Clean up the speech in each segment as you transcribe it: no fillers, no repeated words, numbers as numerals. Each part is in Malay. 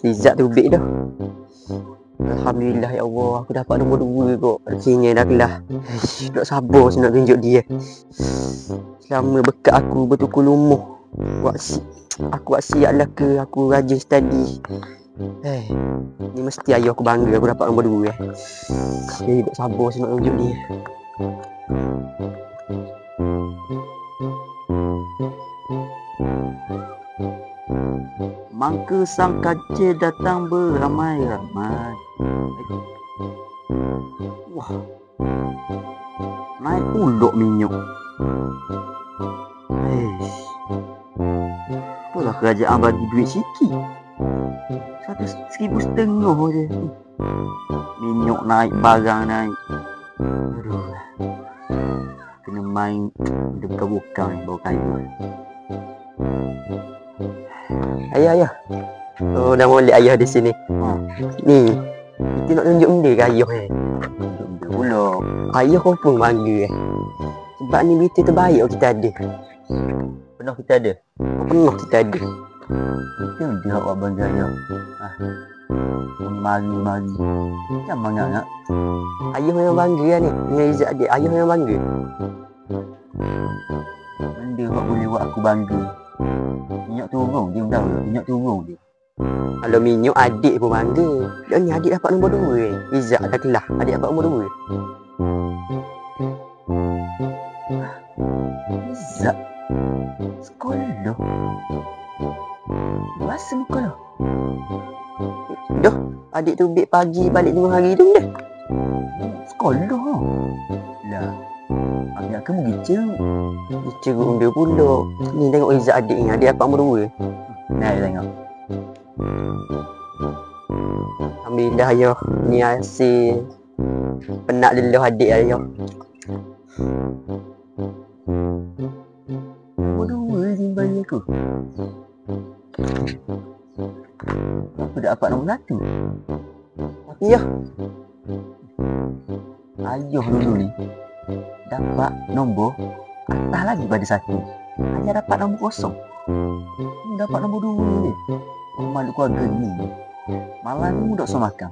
Rizat tu big dah. Alhamdulillah ya Allah, aku dapat nombor 2 kok. Rezekinya dah kelah. Tak sabar saya nak tunjuk dia. Selama bekat aku bertukar lumuh. Aku buat siap lah ke, aku rajin study. Ni mesti ayah aku bangga aku dapat nombor 2 Jadi tak sabar saya nak tunjuk dia. Mangka sang kancil datang beramai-ramai. Wah, naik pulak minyak. Itulah kerajaan bagi duit sikit. 1,500 je. Minyak naik, barang naik. Aduh, kena main dia bukan-bukan bawa kayu. Ayah. Oh, dah molek ayah di sini. Ni, kita nak tunjuk benda ke ayah Tunjuk benda pula. Ayah kau pun bangga sebab ni berita terbaik kita ada. Pernah kita ada? Pernah kita ada. Itu dia awak bangga ayah. Mari. Macam mana nak? Ayah yang bangga ni. Dengan Izzat adik, ayah yang bangga. Benda awak boleh buat aku bangga. Minyak turun dia tahu. Minyak turun dia. Kalau minyak adik pun bangga. Dan ni adik dapat nombor 2 Izzat dah kelah. Adik dapat nombor 2 Izzat sekolah. Rasa muka lah. Dah, adik tu beg pagi balik 2 hari tu dah. Sekolah lah. Adik kamu gicau. Ceruk dia pula. Ni tengok Izzat adik ni. Adik dapat nombor 2 Nah, tengok. Alhamdulillah ayah. Ni hasil penat lelah adik ayah. Nombor 2 je bagi aku. Aku dah dapat nombor 1. Ya. Ayah dulu ni dapat nombor atas lagi pada 1. Hanya dapat nombor 0. Dapat nombor 2 je. Malu keluarga ni. Malam ni tak usah makan.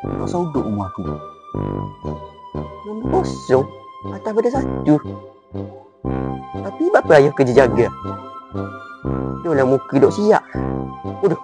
Tak usah duduk rumah aku. Nombor 0 atas pada 1. Tapi apa ayah kerja jaga? Itulah muka duk siap. Aduh.